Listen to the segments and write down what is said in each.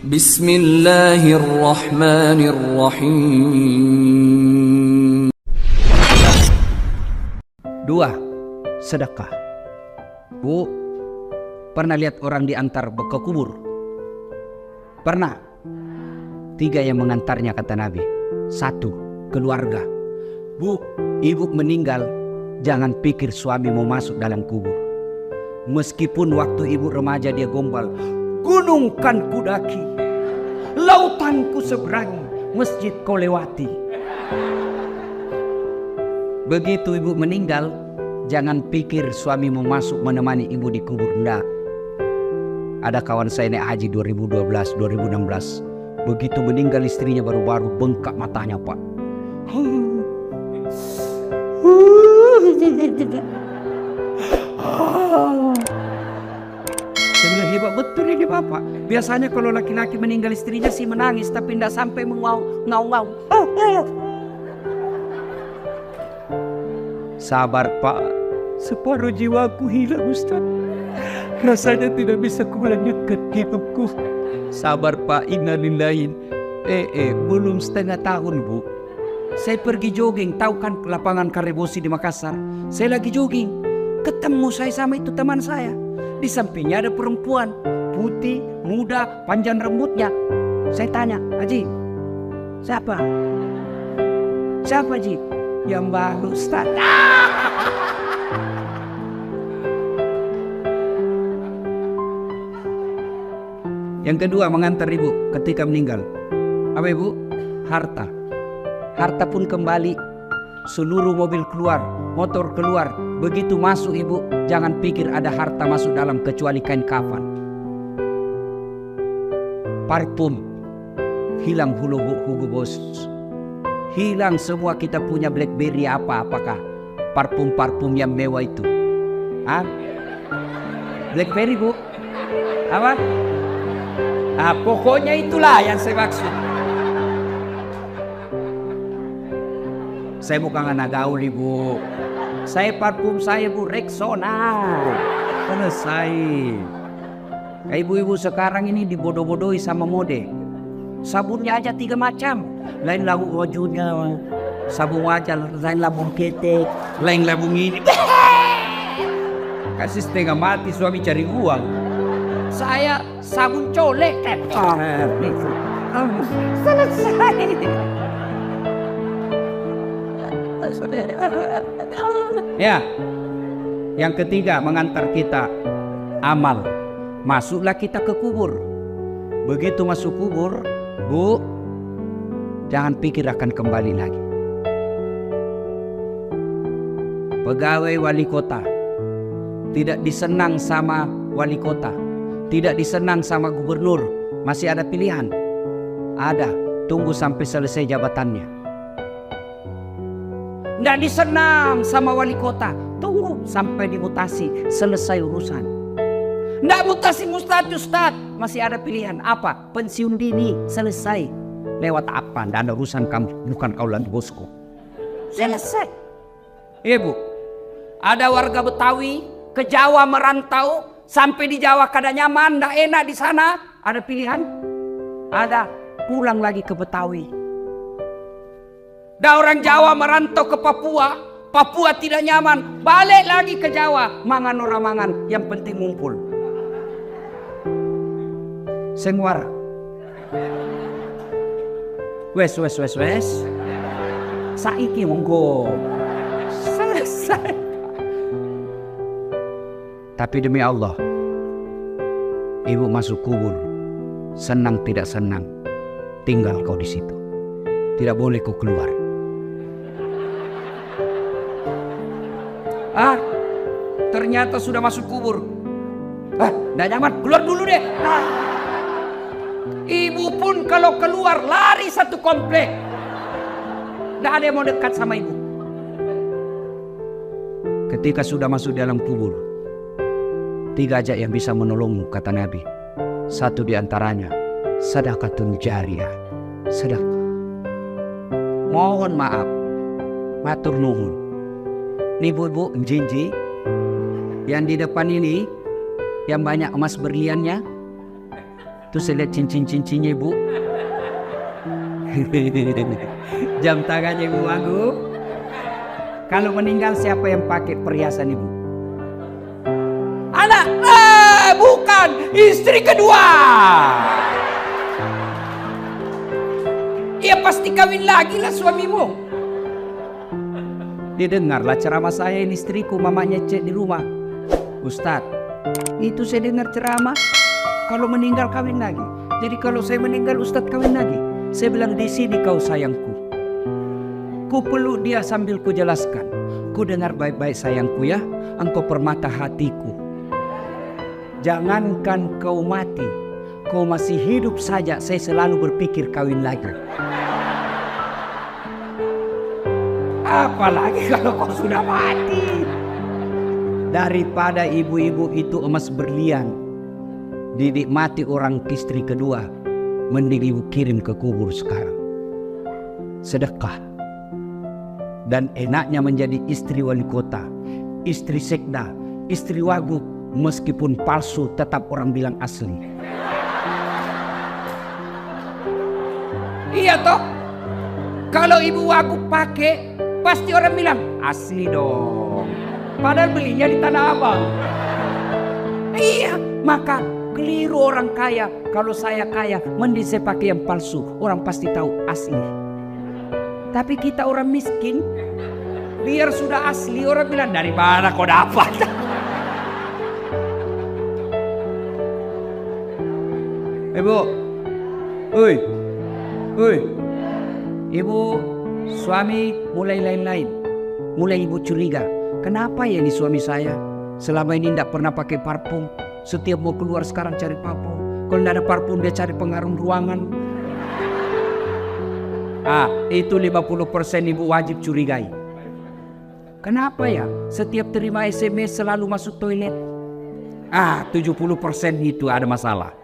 Bismillahirrahmanirrahim. 2. Sedekah. Bu, pernah lihat orang diantar ke kubur? Pernah. 3 yang mengantarnya kata Nabi. 1. Keluarga. Bu, ibu meninggal, jangan pikir suami mau masuk dalam kubur. Meskipun waktu ibu remaja dia gombal, gunung kan ku daki, lautan ku seberangi, masjid kau lewati. Begitu ibu meninggal, jangan pikir suami mau masuk menemani ibu di kubur. Enggak. Ada kawan saya naik haji 2012, 2016. Begitu meninggal istrinya baru-baru bengkak matanya, Pak. Saya bilang hebat betul ini Bapak. Biasanya kalau laki-laki meninggal istrinya sih menangis, tapi tidak sampai ngau-ngau. Sabar Pak, separuh jiwaku hilang Ustaz. Rasanya tidak bisa kulanjutkan hidupku. Sabar Pak, innalillahi. Belum setengah tahun Bu. Saya pergi jogging, tahu kan lapangan Karebosi di Makassar. Saya lagi jogging, ketemu saya sama itu teman saya. Di sampingnya ada perempuan, putih, muda, panjang rambutnya. Saya tanya, Haji, siapa? Siapa Haji? Yang baru Ustaz. Yang kedua, mengantar ibu ketika meninggal. Apa ibu? Harta. Harta pun kembali. Seluruh mobil keluar, motor keluar. Begitu masuk ibu, jangan pikir ada harta masuk dalam kecuali kain kafan. Parfum hilang, Hugo Boss. Hilang semua. Kita punya BlackBerry apakah parfum yang mewah itu? BlackBerry Bu? Apa? Pokoknya itulah yang saya maksud. Saya bukan anak gaul Ibu. Saya parfum saya Bu Rexona. Selesai. Ibu-ibu sekarang ini dibodoh-bodohi sama mode. Sabunnya aja 3 macam. Lain labu wajunya, sabun wajah, lain labung ketek, lain labung ini. Kasih setengah mati suami cari uang. Saya sabun colek. Selesai. Ya, yang ketiga mengantar kita amal. Masuklah kita ke kubur. Begitu masuk kubur, Bu, jangan pikir akan kembali lagi. Pegawai wali kota tidak disenang sama wali kota, tidak disenang sama gubernur. Masih ada pilihan? Ada. Tunggu sampai selesai jabatannya. Nggak disenang sama wali kota, tunggu sampai dimutasi, selesai urusan. Nggak mutasi Ustaz, masih ada pilihan. Apa? Pensiun dini, selesai. Lewat apa? Nggak ada urusan kamu, bukan kaulan bosku. Selesai. Iya Bu, ada warga Betawi ke Jawa merantau, sampai di Jawa kada nyaman, nggak enak di sana. Ada pilihan? Ada. Pulang lagi ke Betawi. Ada orang Jawa merantau ke Papua, Papua tidak nyaman, balik lagi ke Jawa. Mangan orang mangan, yang penting ngumpul. Senguara. Wes. Saiki monggo. Selesai. Tapi demi Allah, ibu masuk kubur, senang tidak senang, tinggal kau di situ. Tidak boleh kau keluar. Ternyata sudah masuk kubur. Nggak nyaman, keluar dulu deh. Ibu pun kalau keluar lari satu komplek. Nggak ada yang mau dekat sama ibu. Ketika sudah masuk dalam kubur, 3 aja yang bisa menolongmu kata Nabi. 1 diantaranya sedekatun jariyah, sedekah. Mohon maaf, matur nuhun. Nih bu, jinji yang di depan ini, yang banyak emas berliannya, Tuh saya lihat cincin-cincinnya ibu. Jam tangannya ibu Wagub. Kalau meninggal siapa yang pakai perhiasan ibu? Anak, bukan, istri kedua. Ia pasti kawin lagi lah suamimu. Dia dengarlah ceramah saya, ini istriku, mamanya cek di rumah. Ustadz, itu saya dengar ceramah, kalau meninggal kawin lagi. Jadi kalau saya meninggal Ustadz kawin lagi. Saya bilang, di sini kau sayangku. Ku peluk dia sambil ku jelaskan. Ku dengar baik-baik sayangku ya, engkau permata hatiku. Jangankan kau mati, kau masih hidup saja saya selalu berpikir kawin lagi. Apalagi kalau kau sudah mati. Daripada ibu-ibu itu emas berlian dinikmati orang istri kedua, mending ibu kirim ke kubur sekarang. Sedekah. Dan enaknya menjadi istri wali kota, istri sekda, istri wagub, meskipun palsu tetap orang bilang asli. Iya toh, kalau ibu wagub pakai pasti orang bilang asli dong, padahal belinya di Tanah Abang. Iya, maka keliru orang kaya. Kalau saya kaya mending saya pakai yang palsu, orang pasti tahu asli. Tapi kita orang miskin, biar sudah asli orang bilang dari mana kau dapat. Ibu, ibu, suami mulai lain-lain, mulai ibu curiga. Kenapa ya ini suami saya selama ini tidak pernah pakai parfum, setiap mau keluar sekarang cari parfum. Kalau tidak ada parfum dia cari pengharum ruangan. Itu 50% ibu wajib curigai. Kenapa ya setiap terima SMS selalu masuk toilet? 70% itu ada masalah.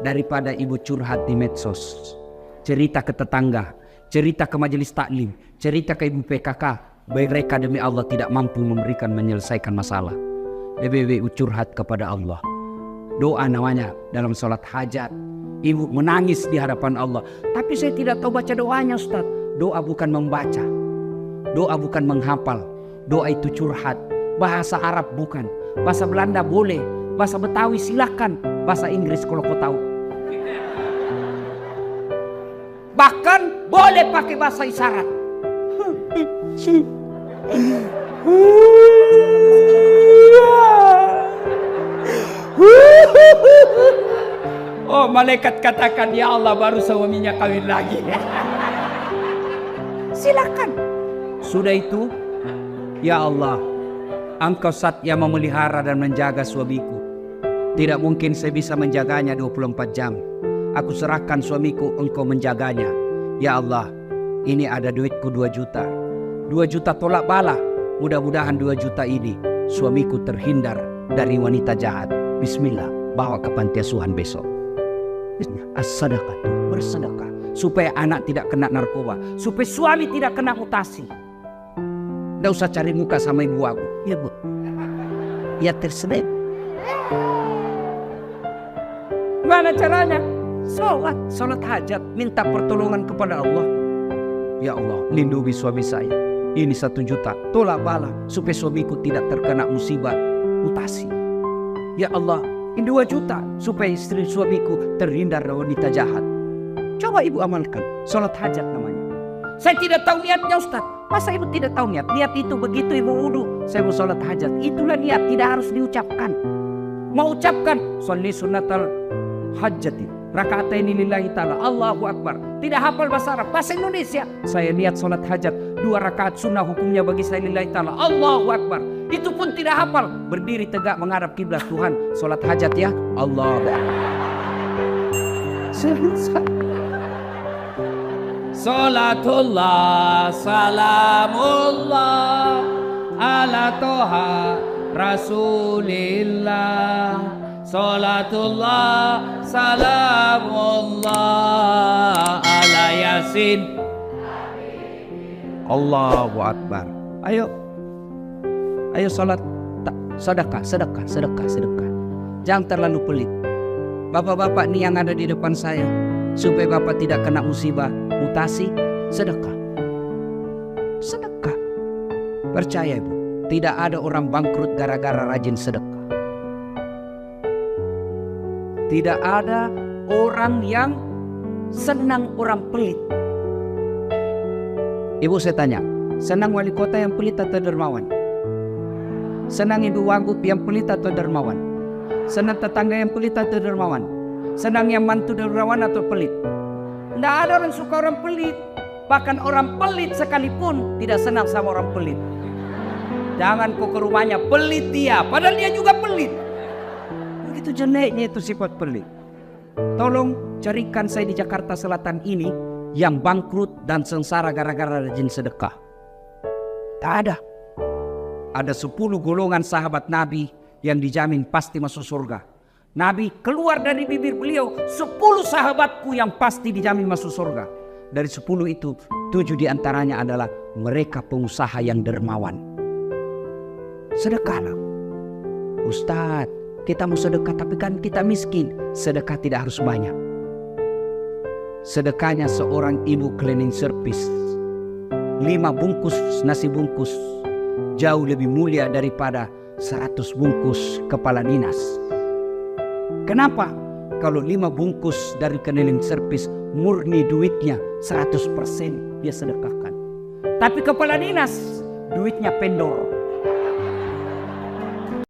Daripada ibu curhat di medsos, cerita ke tetangga, cerita ke majelis taklim, cerita ke ibu PKK, mereka demi Allah tidak mampu menyelesaikan masalah. Lebih curhat kepada Allah. Doa namanya dalam sholat hajat. Ibu menangis di hadapan Allah. Tapi saya tidak tahu baca doanya Ustaz. Doa bukan membaca. Doa bukan menghafal. Doa itu curhat. Bahasa Arab bukan. Bahasa Belanda boleh. Bahasa Betawi silakan. Bahasa Inggris kalau kau tahu. Bahkan boleh pakai bahasa isyarat. Oh, malaikat katakan, ya Allah baru suaminya kawin lagi. Silakan. Sudah itu, ya Allah, Engkau Zat yang memelihara dan menjaga suamiku. Tidak mungkin saya bisa menjaganya 24 jam. Aku serahkan suamiku, Engkau menjaganya. Ya Allah, ini ada duitku 2 juta. 2 juta tolak bala. Mudah-mudahan 2 juta ini suamiku terhindar dari wanita jahat. Bismillah, bawa ke panti asuhan besok. As-sadaqah, bersedekah supaya anak tidak kena narkoba, supaya suami tidak kena mutasi. Tidak usah cari muka sama ibu aku. Ya bu, ya terselip. Mana caranya? Sholat hajat, minta pertolongan kepada Allah. Ya Allah, lindungi suami saya. Ini 1 juta, tolak bala supaya suamiku tidak terkena musibah mutasi. Ya Allah, ini 2 juta supaya istri suamiku terhindar dari wanita jahat. Coba ibu amalkan. Sholat hajat namanya. Saya tidak tahu niatnya Ustaz. Masa ibu tidak tahu niat? Niat itu begitu ibu wudu, saya mau sholat hajat. Itulah niat, tidak harus diucapkan. Mau ucapkan sholli sunnatal hajjati raka'ataini lillahi ta'ala, Allahu Akbar. Tidak hafal bahasa Arab, bahasa Indonesia. Saya niat sholat hajat 2 rakaat sunnah, hukumnya bagi saya lillahi ta'ala, Allahu Akbar. Itu pun tidak hafal. Berdiri tegak menghadap kiblat. Tuhan, sholat hajat ya, Allah. Salatullah, salamullah ala toha rasulillah. Salatullah, salamullah ala yasin. Allahu Akbar. Ayo sholat, sedekah. Jangan terlalu pelit. Bapak-bapak nih yang ada di depan saya, supaya Bapak tidak kena musibah mutasi, sedekah. Sedekah. Percaya Ibu, tidak ada orang bangkrut gara-gara rajin sedekah. Tidak ada orang yang senang orang pelit. Ibu saya tanya, senang wali kota yang pelit atau dermawan? Senang ibu wagub yang pelit atau dermawan? Senang tetangga yang pelit atau dermawan? Senang yang mantu dermawan atau pelit? Tidak ada orang suka orang pelit. Bahkan orang pelit sekalipun tidak senang sama orang pelit. Jangan kau ke rumahnya, pelit dia, padahal dia juga pelit. Begitu jeleknya itu sifat pelit. Tolong carikan saya di Jakarta Selatan ini yang bangkrut dan sengsara gara-gara rajin sedekah. Tak ada. Ada 10 golongan sahabat Nabi yang dijamin pasti masuk surga. Nabi keluar dari bibir beliau, 10 sahabatku yang pasti dijamin masuk surga. Dari 10 itu, 7 diantaranya adalah mereka pengusaha yang dermawan. Sedekahlah. Ustadz, kita mau sedekah tapi kan kita miskin. Sedekah tidak harus banyak. Sedekahnya seorang ibu cleaning service, 5 bungkus nasi bungkus jauh lebih mulia daripada 100 bungkus kepala dinas. Kenapa? Kalau 5 bungkus dari cleaning service murni duitnya 100% dia sedekahkan. Tapi kepala dinas duitnya pendor.